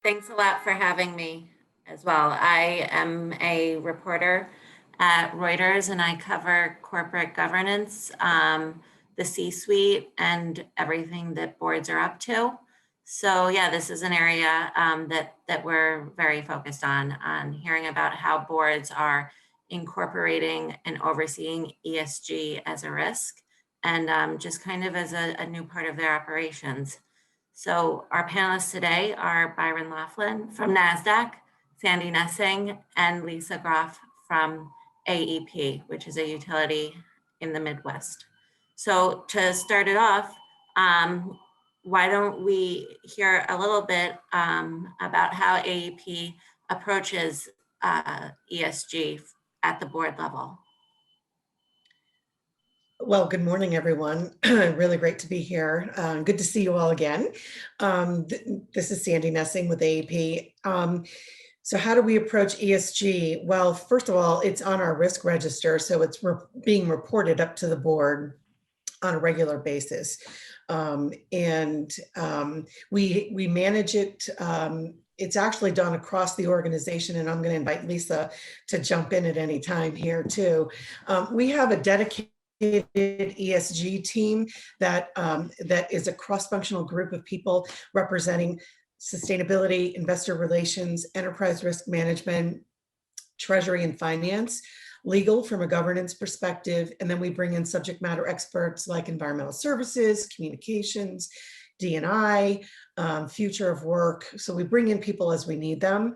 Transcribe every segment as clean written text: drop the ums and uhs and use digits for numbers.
Thanks a lot for having me as well. I am a reporter at Reuters and I cover corporate governance, the C-suite, and everything that boards are up to. So yeah, this is an area that we're very focused on hearing about how boards are incorporating and overseeing ESG as a risk and just kind of as a new part of their operations. So our panelists today are Byron Loflin from Nasdaq, Sandy Nessing, and Lisa Groff from AEP, which is a utility in the Midwest. So to start it off, why don't we hear a little bit about how AEP approaches ESG at the board level? Well, good morning, everyone. Really great to be here. Good to see you all again. This is Sandy Nessing with AEP. So how do we approach ESG? Well, first of all, it's on our risk register, so it's being reported up to the board on a regular basis. We manage it. It's actually done across the organization, and I'm going to invite Lisa to jump in at any time here too. We have a dedicated ESG team that is a cross-functional group of people representing sustainability, investor relations, enterprise risk management, treasury and finance, legal from a governance perspective, and then we bring in subject matter experts like environmental services, communications, D&I, future of work. So we bring in people as we need them,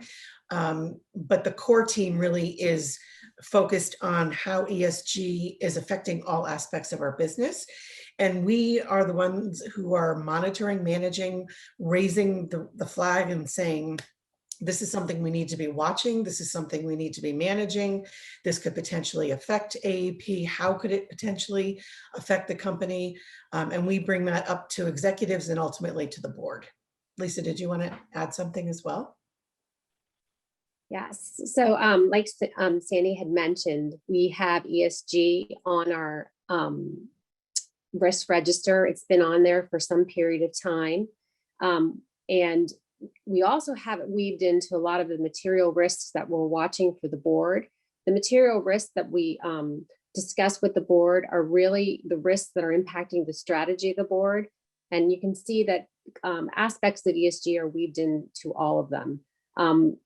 but the core team really is focused on how ESG is affecting all aspects of our business. And we are the ones who are monitoring, managing, raising the flag and saying, this is something we need to be watching. This is something we need to be managing. This could potentially affect AEP. How could it potentially affect the company? And we bring that up to executives and ultimately to the board. Lisa, did you want to add something as well? Yes. So like Sandy had mentioned, we have ESG on our risk register. It's been on there for some period of time. And we also have it weaved into a lot of the material risks that we're watching for the board. The material risks that we discuss with the board are really the risks that are impacting the strategy of the board. And you can see that aspects of ESG are weaved into all of them.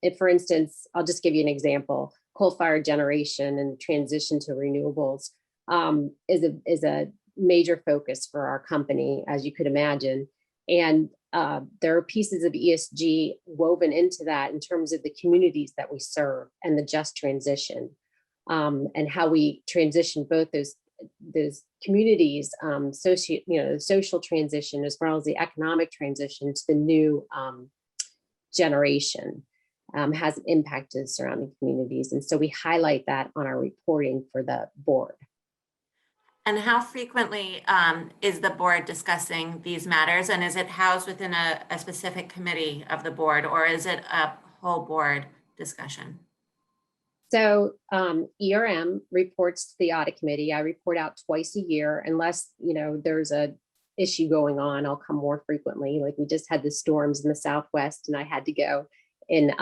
If, for instance, I'll just give you an example, coal-fired generation and transition to renewables is a major focus for our company, as you could imagine. And there are pieces of ESG woven into that in terms of the communities that we serve and the just transition, and how we transition both those communities, social transition, as well as the economic transition to the new generation has impacted surrounding communities. And so we highlight that on our reporting for the board. And how frequently is the board discussing these matters? And is it housed within a specific committee of the board, or is it a whole board discussion? So ERM reports to the audit committee. I report out twice a year, unless there's a issue going on. I'll come more frequently. Like we just had the storms in the Southwest, and I had to go in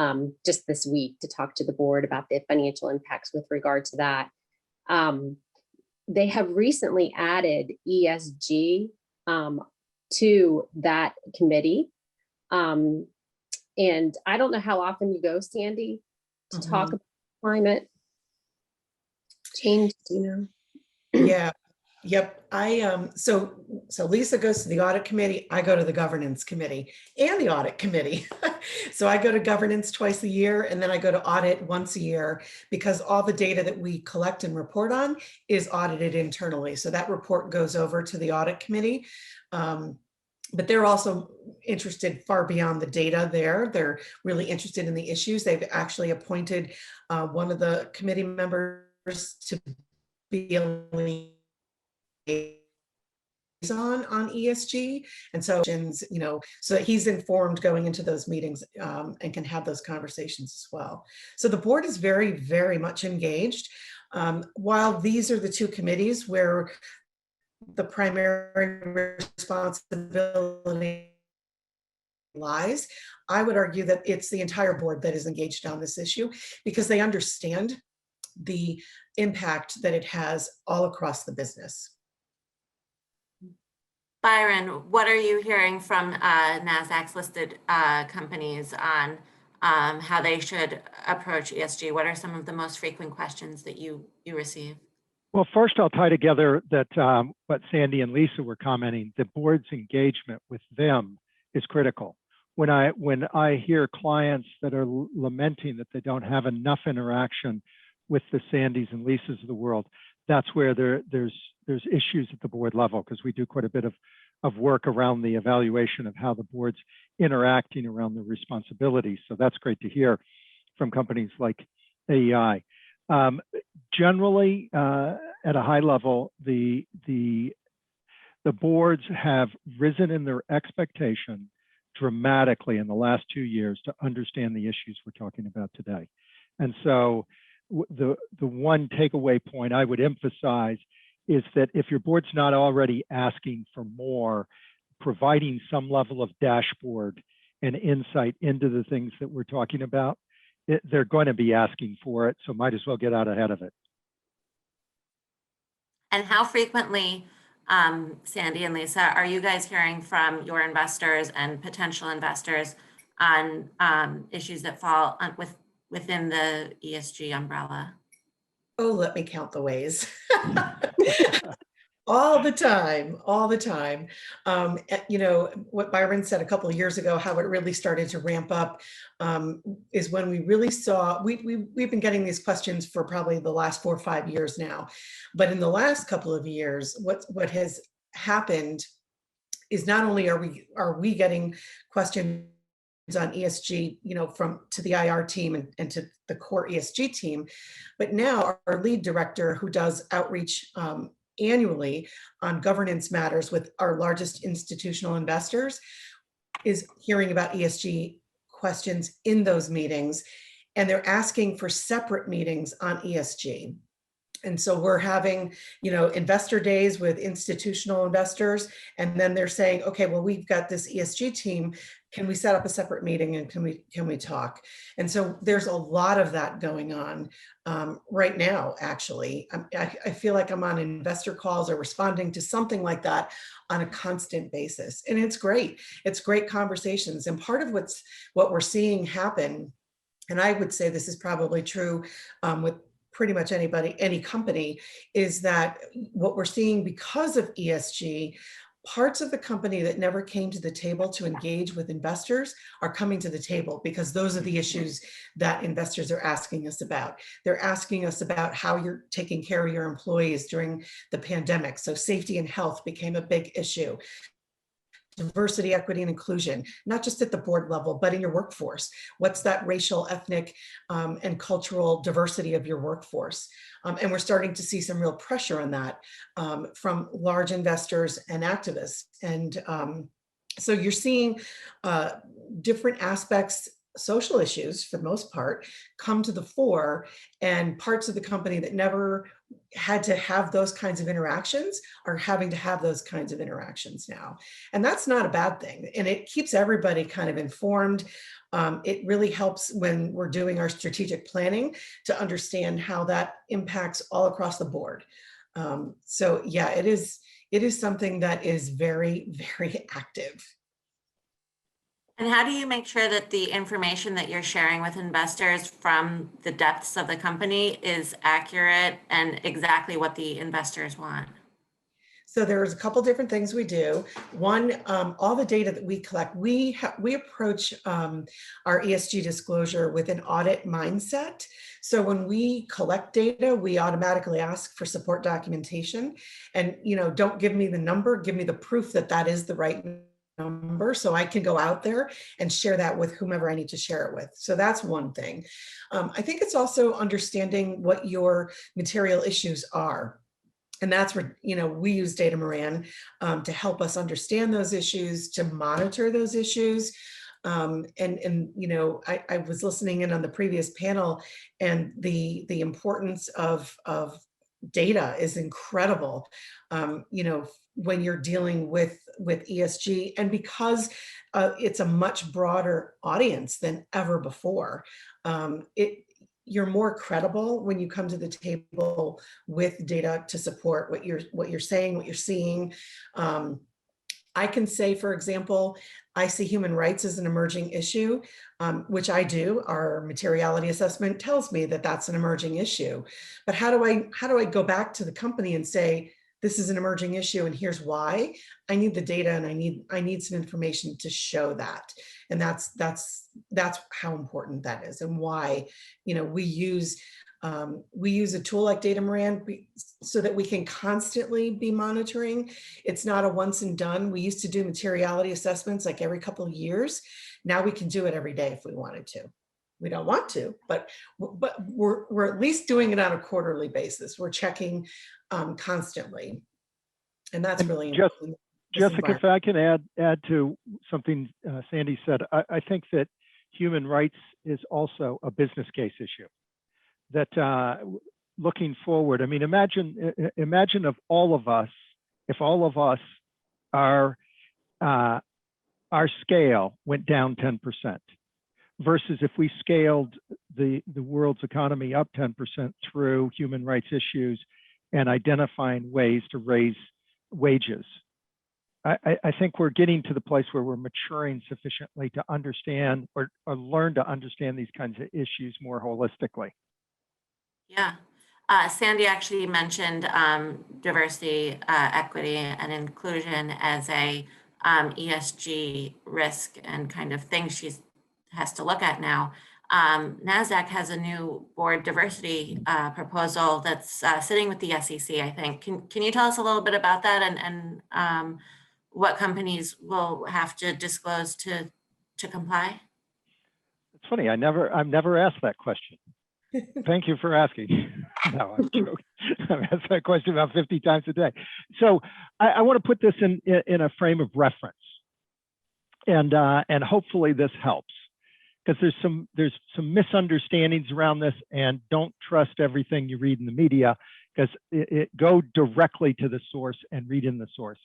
just this week to talk to the board about the financial impacts with regard to that. They have recently added ESG to that committee. And I don't know how often you go, Sandy, to talk about climate change, Yeah. Yep. So Lisa goes to the audit committee. I go to the governance committee and the audit committee. So I go to governance twice a year, and then I go to audit once a year, because all the data that we collect and report on is audited internally. So that report goes over to the audit committee. But they're also interested far beyond the data there. They're really interested in the issues. They've actually appointed one of the committee members to be on ESG, and so so he's informed going into those meetings and can have those conversations as well. So the board is very, very much engaged. While these are the two committees where the primary responsibility lies. I would argue that it's the entire board that is engaged on this issue because they understand the impact that it has all across the business. Byron, what are you hearing from Nasdaq's listed companies on how they should approach ESG? What are some of the most frequent questions that you receive? Well, first I'll tie together that what Sandy and Lisa were commenting, the board's engagement with them is critical. When I hear clients that are lamenting that they don't have enough interaction with the Sandys and Lisas of the world, that's where there's issues at the board level, because we do quite a bit of work around the evaluation of how the board's interacting around the responsibilities. So that's great to hear from companies like AEI. Generally, at a high level, the boards have risen in their expectation dramatically in the last 2 years to understand the issues we're talking about today. And so the one takeaway point I would emphasize is that if your board's not already asking for more, providing some level of dashboard and insight into the things that we're talking about, they're going to be asking for it, so might as well get out ahead of it. And how frequently, Sandy and Lisa, are you guys hearing from your investors and potential investors on issues that fall within the ESG umbrella? Oh, let me count the ways. All the time, all the time. You know, what Byron said a couple of years ago, how it really started to ramp up is when we really saw, we've been getting these questions for probably the last 4 or 5 years now. But in the last couple of years, what has happened is not only are we getting questions on ESG, you know, to the IR team and to the core ESG team, but now our lead director, who does outreach annually on governance matters with our largest institutional investors, is hearing about ESG questions in those meetings, and they're asking for separate meetings on ESG. And so we're having, you know, investor days with institutional investors, and then they're saying, okay, well, we've got this ESG team. Can we set up a separate meeting and can we talk? And so there's a lot of that going on right now, actually. I feel like I'm on investor calls or responding to something like that on a constant basis. And it's great. It's great conversations. And part of what we're seeing happen, and I would say this is probably true with pretty much any company, is that what we're seeing because of ESG, parts of the company that never came to the table to engage with investors are coming to the table, because those are the issues that investors are asking us about. They're asking us about how you're taking care of your employees during the pandemic. So safety and health became a big issue. Diversity, equity, and inclusion, not just at the board level, but in your workforce. What's that racial, ethnic, and cultural diversity of your workforce? And we're starting to see some real pressure on that from large investors and activists. And so you're seeing different aspects, social issues for the most part, come to the fore, and parts of the company that never had to have those kinds of interactions are having to have those kinds of interactions now. And that's not a bad thing. And it keeps everybody kind of informed. It really helps when we're doing our strategic planning to understand how that impacts all across the board. So yeah, it is something that is very, very active. And how do you make sure that the information that you're sharing with investors from the depths of the company is accurate and exactly what the investors want? So there's a couple different things we do. One, all the data that we collect, we approach our ESG disclosure with an audit mindset. So when we collect data, we automatically ask for support documentation. And, you know, don't give me the number, give me the proof that that is the right number, so I can go out there and share that with whomever I need to share it with. So that's one thing. I think it's also understanding what your material issues are. And that's where, you know, we use Datamaran to help us understand those issues, to monitor those issues. And you know, I was listening in on the previous panel, and the importance of data is incredible. You know, when you're dealing with ESG, and because it's a much broader audience than ever before, you're more credible when you come to the table with data to support what you're saying, what you're seeing. I can say, for example, I see human rights as an emerging issue, which I do. Our materiality assessment tells me that that's an emerging issue. But how do I go back to the company and say, this is an emerging issue and here's why? I need the data, and I need some information to show that. And that's how important that is, and why, we use a tool like Datamaran so that we can constantly be monitoring. It's not a once and done. We used to do materiality assessments like every couple of years. Now we can do it every day if we wanted to. We don't want to, but we're at least doing it on a quarterly basis. We're checking constantly, and that's really important. Jessica, if I can add to something Sandy said, I think that human rights is also a business case issue. That looking forward, I mean, imagine if all of us, our scale went down 10%, versus if we scaled the world's economy up 10% through human rights issues and identifying ways to raise wages. I think we're getting to the place where we're maturing sufficiently to understand or learn to understand these kinds of issues more holistically. Yeah. Sandy actually mentioned diversity, equity, and inclusion as a ESG risk and kind of thing she has to look at now. Nasdaq has a new board diversity proposal that's sitting with the SEC, I think. Can you tell us a little bit about that and what companies will have to disclose to comply? It's funny, I've never asked that question. Thank you for asking. No, I'm joking. I've asked that question about 50 times a day. So I want to put this in a frame of reference, and hopefully this helps, because there's some misunderstandings around this, and don't trust everything you read in the media, because go directly to the source and read in the source.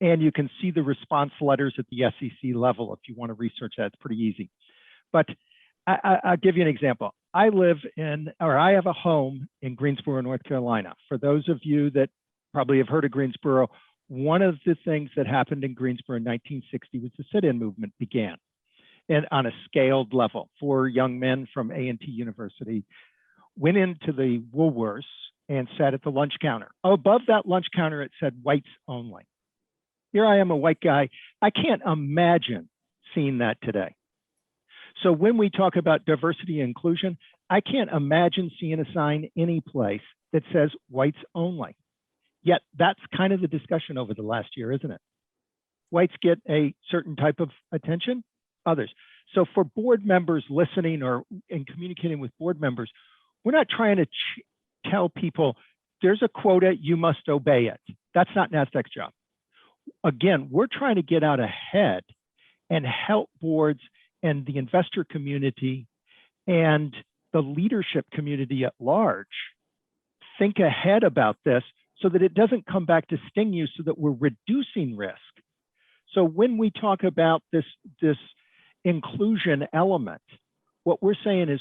And you can see the response letters at the SEC level if you want to research that. It's pretty easy. But I'll give you an example. I have a home in Greensboro, North Carolina. For those of you that probably have heard of Greensboro, one of the things that happened in Greensboro in 1960 was the sit-in movement began, and on a scaled level. 4 young men from A&T University went into the Woolworths and sat at the lunch counter. Above that lunch counter, it said whites only. Here I am, a white guy. I can't imagine seeing that today. So when we talk about diversity and inclusion, I can't imagine seeing a sign any place that says whites only. Yet that's kind of the discussion over the last year, isn't it? Whites get a certain type of attention, others. So for board members listening and communicating with board members, we're not trying to tell people there's a quota, you must obey it. That's not Nasdaq's job. Again, we're trying to get out ahead and help boards and the investor community and the leadership community at large think ahead about this so that it doesn't come back to sting you, so that we're reducing risk. So when we talk about this inclusion element, what we're saying is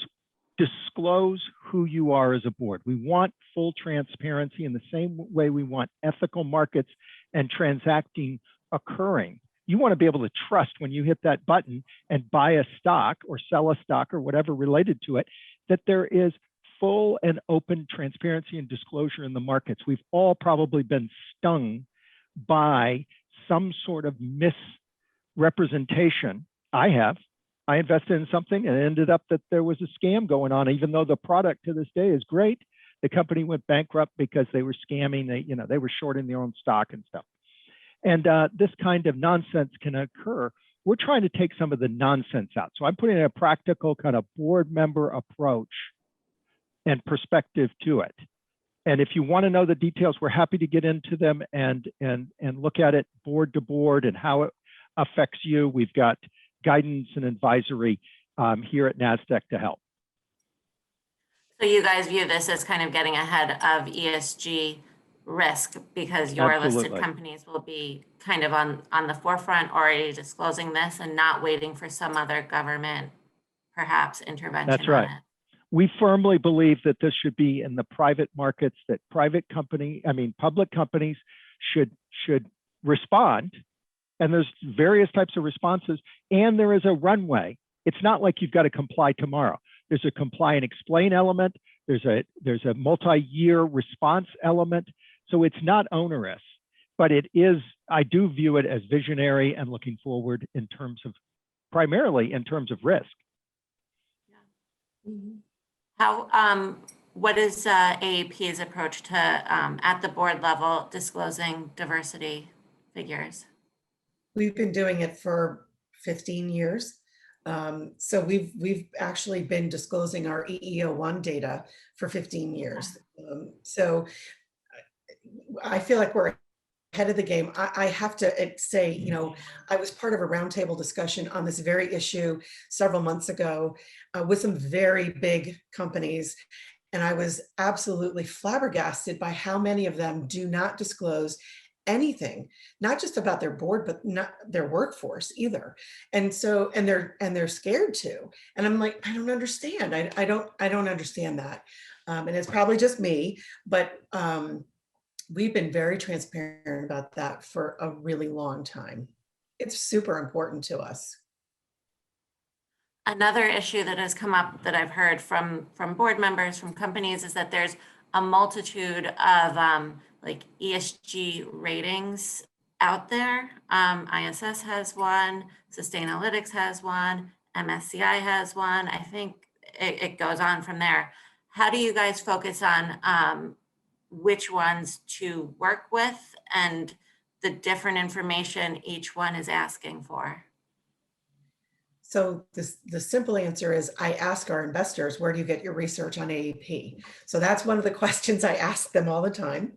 disclose who you are as a board. We want full transparency in the same way we want ethical markets and transacting occurring. You want to be able to trust when you hit that button and buy a stock or sell a stock or whatever related to it, that there is full and open transparency and disclosure in the markets. We've all probably been stung by some sort of misrepresentation. I have. I invested in something and it ended up that there was a scam going on, even though the product to this day is great. The company went bankrupt because they were scamming. They were shorting their own stock and stuff. And this kind of nonsense can occur. We're trying to take some of the nonsense out. So I'm putting a practical kind of board member approach and perspective to it. And if you want to know the details, we're happy to get into them and look at it board to board and how it affects you. We've got guidance and advisory here at Nasdaq to help. So you guys view this as kind of getting ahead of ESG risk because your listed Absolutely. companies will be kind of on the forefront already disclosing this and not waiting for some other government perhaps intervention That's right. on it. We firmly believe that this should be in the private markets, that public companies should respond. And there's various types of responses, and there is a runway. It's not like you've got to comply tomorrow. There's a comply and explain element. There's a multi-year response element. So it's not onerous, but it is, I do view it as visionary and looking forward in terms of, primarily in terms of risk. How, what is AEP's approach to, at the board level, disclosing diversity figures? We've been doing it for 15 years. So we've actually been disclosing our EEO1 data for 15 years. So I feel like we're ahead of the game. I have to say, you know, I was part of a roundtable discussion on this very issue several months ago with some very big companies. And I was absolutely flabbergasted by how many of them do not disclose anything, not just about their board, but not their workforce either. And so, and they're scared to. And I'm like, I don't understand. I don't understand that. And it's probably just me, but we've been very transparent about that for a really long time. It's super important to us. Another issue that has come up that I've heard from board members, from companies, is that there's a multitude of like ESG ratings out there. ISS has one, Sustainalytics has one, MSCI has one. I think it goes on from there. How do you guys focus on which ones to work with and the different information each one is asking for? So the simple answer is I ask our investors, where do you get your research on AEP? So that's one of the questions I ask them all the time.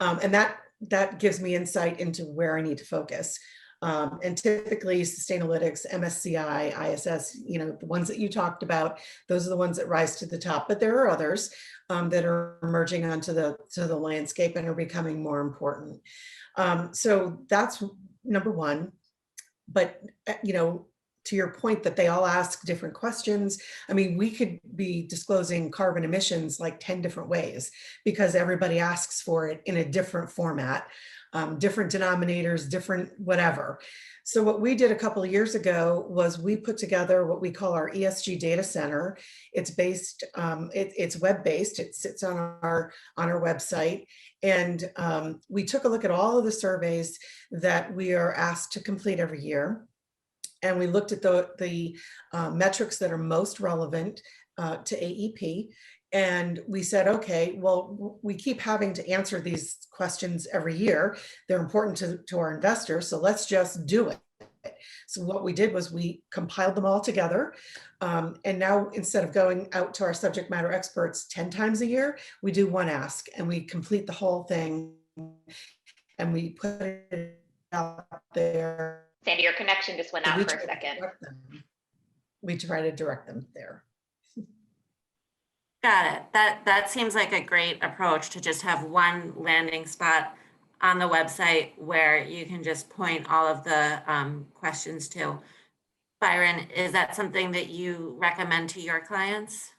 And that gives me insight into where I need to focus. And typically Sustainalytics, MSCI, ISS, you know, the ones that you talked about, those are the ones that rise to the top, but there are others that are emerging onto the landscape and are becoming more important. So that's number one. But, you know, to your point that they all ask different questions. I mean, we could be disclosing carbon emissions like 10 different ways because everybody asks for it in a different format, different denominators, different whatever. So what we did a couple of years ago was we put together what we call our ESG data center. It's based, it's web-based. It sits on our website. And we took a look at all of the surveys that we are asked to complete every year. And we looked at the metrics that are most relevant to AEP. And we said, okay, well, we keep having to answer these questions every year. They're important to our investors, so let's just do it. So what we did was we compiled them all together. And now instead of going out to our subject matter experts 10 times a year, we do one ask and we complete the whole thing and we put it out there. Sandy, your connection just went out for a second. We try to direct them there. Got it. That seems like a great approach, to just have one landing spot on the website where you can just point all of the questions to. Byron, is that something that you recommend to your clients?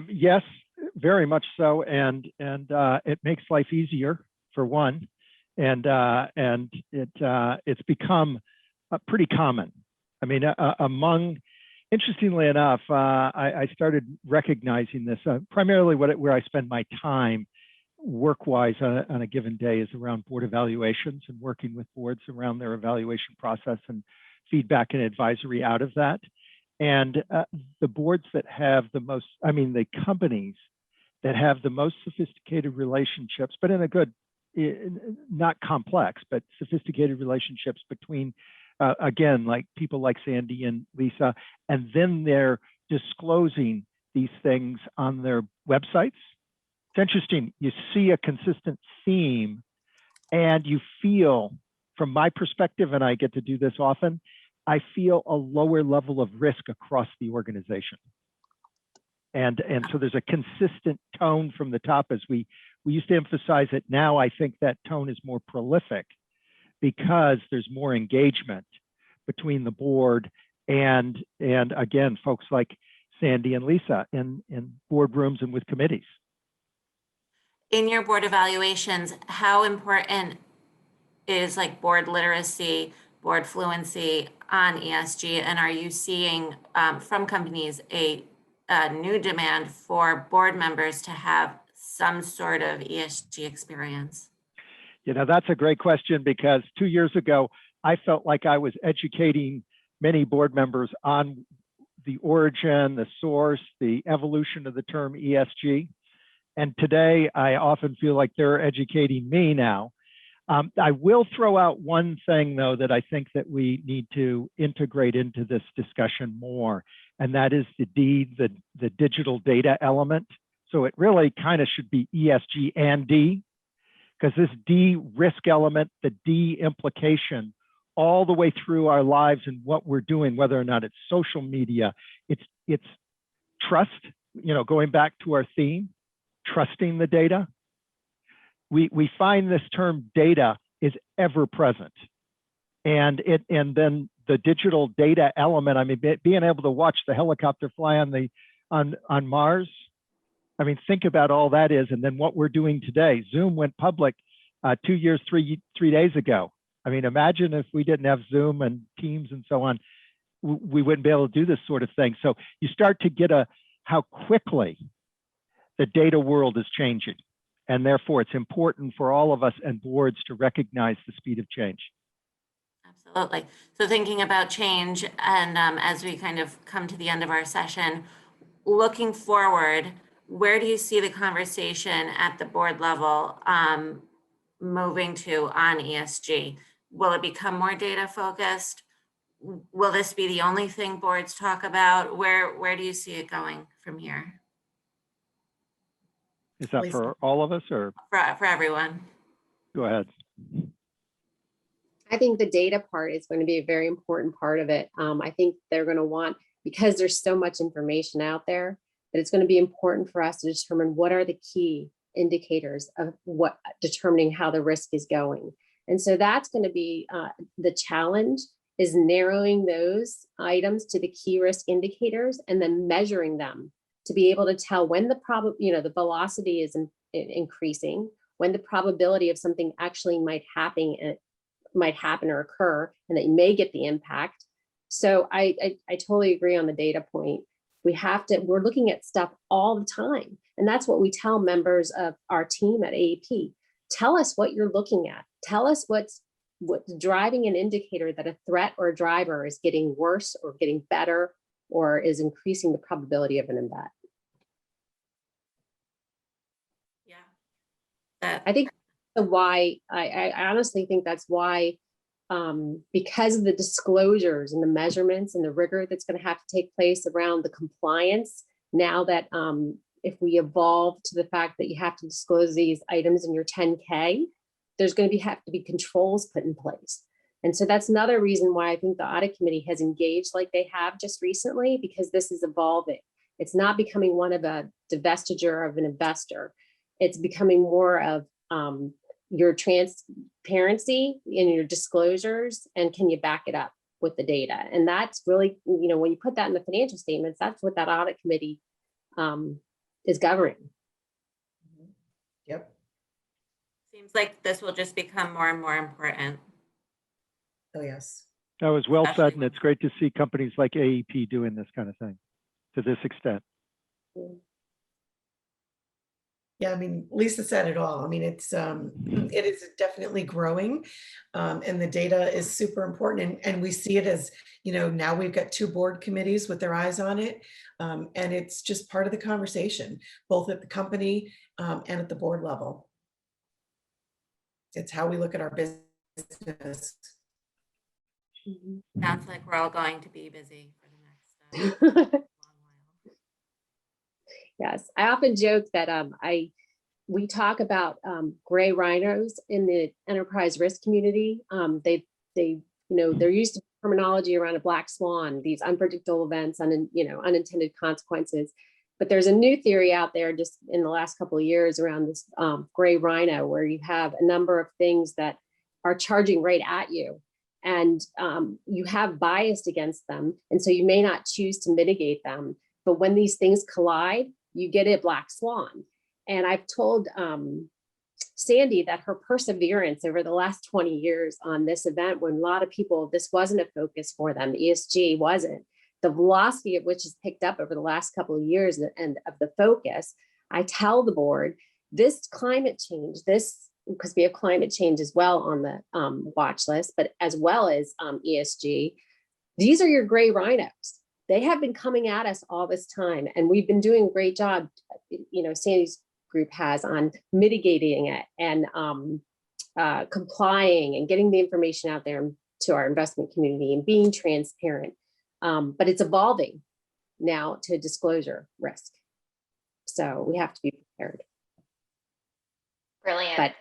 Yes, very much so, and it makes life easier for one. And it's become pretty common. I mean, interestingly enough, I started recognizing this primarily where I spend my time work-wise on a given day is around board evaluations and working with boards around their evaluation process and feedback and advisory out of that. And the boards that have the most, I mean, the companies that have the most sophisticated relationships, but in a good, not complex, but sophisticated relationships between, again, like people like Sandy and Lisa, and then they're disclosing these things on their websites. It's interesting, you see a consistent theme and you feel, from my perspective, and I get to do this often, I feel a lower level of risk across the organization. And so there's a consistent tone from the top as we used to emphasize it. Now I think that tone is more prolific because there's more engagement between the board and again, folks like Sandy and Lisa in boardrooms and with committees. In your board evaluations, how important is like board literacy, board fluency on ESG? And are you seeing from companies a new demand for board members to have some sort of ESG experience? You know, that's a great question, because 2 years ago, I felt like I was educating many board members on the origin, the source, the evolution of the term ESG. And today, I often feel like they're educating me now. I will throw out one thing, though, that I think that we need to integrate into this discussion more, and that is the digital data element. So it really kind of should be ESG and D, because this D risk element, the D implication, all the way through our lives and what we're doing, whether or not it's social media, it's trust, you know, going back to our theme, trusting the data. We find this term data is ever present. And then the digital data element, I mean, being able to watch the helicopter fly on Mars. I mean, think about all that is, and then what we're doing today. Zoom went public 2 years, three days ago. I mean, imagine if we didn't have Zoom and Teams and so on, we wouldn't be able to do this sort of thing. So you start to get how quickly the data world is changing. And therefore, it's important for all of us and boards to recognize the speed of change. Absolutely. So thinking about change, and as we kind of come to the end of our session, looking forward, where do you see the conversation at the board level moving to on ESG? Will it become more data focused? Will this be the only thing boards talk about? Where do you see it going from here? Is that Lisa. for all of us, or? For everyone. Go ahead. I think the data part is going to be a very important part of it. I think they're going to want, because there's so much information out there, that it's going to be important for us to determine what are the key indicators of what determining how the risk is going. And so that's going to be the challenge, is narrowing those items to the key risk indicators and then measuring them to be able to tell when the velocity is increasing, when the probability of something actually might happen or occur, and that you may get the impact. So I totally agree on the data point. We're looking at stuff all the time. And that's what we tell members of our team at AEP. Tell us what you're looking at. Tell us what's driving an indicator that a threat or a driver is getting worse or getting better or is increasing the probability of an event. Yeah. I think why, I honestly think that's why, because of the disclosures and the measurements and the rigor that's going to have to take place around the compliance, now that if we evolve to the fact that you have to disclose these items in your 10K, there's going to have to be controls put in place. And so that's another reason why I think the audit committee has engaged like they have just recently, because this is evolving. It's not becoming one of a divestiture of an investor. It's becoming more of your transparency in your disclosures, and can you back it up with the data? And that's really, when you put that in the financial statements, that's what that audit committee is governing. Yep. Seems like this will just become more and more important. Oh, yes. That was well Especially said, and it's great to see companies like AEP doing this kind of thing to this extent. Yeah, I mean, Lisa said it all. I mean, it is definitely growing, and the data is super important. And we see it as, now we've got 2 board committees with their eyes on it, and it's just part of the conversation, both at the company and at the board level. It's how we look at our business. Sounds like we're all going to be busy for the next long while. Yes, I often joke that we talk about gray rhinos in the enterprise risk community. There used to be terminology around a black swan, these unpredictable events, unintended consequences. But there's a new theory out there just in the last couple of years around this gray rhino, where you have a number of things that are charging right at you, and you have bias against them. And so you may not choose to mitigate them. But when these things collide, you get a black swan. And I've told Sandy that her perseverance over the last 20 years on this event, when a lot of people, this wasn't a focus for them, ESG wasn't, the velocity of which has picked up over the last couple of years and of the focus, I tell the board, this climate change, this, because we have climate change as well on the watch list, but as well as ESG, these are your gray rhinos. They have been coming at us all this time, and we've been doing a great job, you know, Sandy's group has, on mitigating it and complying and getting the information out there to our investment community and being transparent. But it's evolving now to disclosure risk. So we have to be prepared. Brilliant. But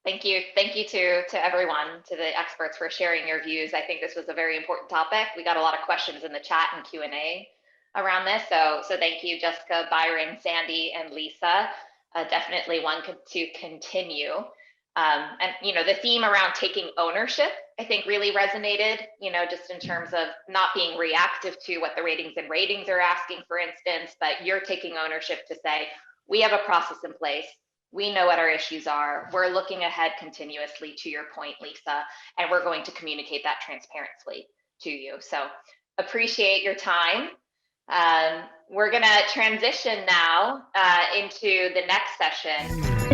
Thank you. Thank you to everyone, to the experts, for sharing your views. I think this was a very important topic. We got a lot of questions in the chat and Q&A around this. So thank you, Jessica, Byron, Sandy, and Lisa. Definitely one to continue. And, you know, the theme around taking ownership, I think, really resonated, you know, just in terms of not being reactive to what the ratings are asking, for instance, but you're taking ownership to say, we have a process in place. We know what our issues are. We're looking ahead continuously, to your point, Lisa, and we're going to communicate that transparently to you. So appreciate your time. We're going to transition now into the next session.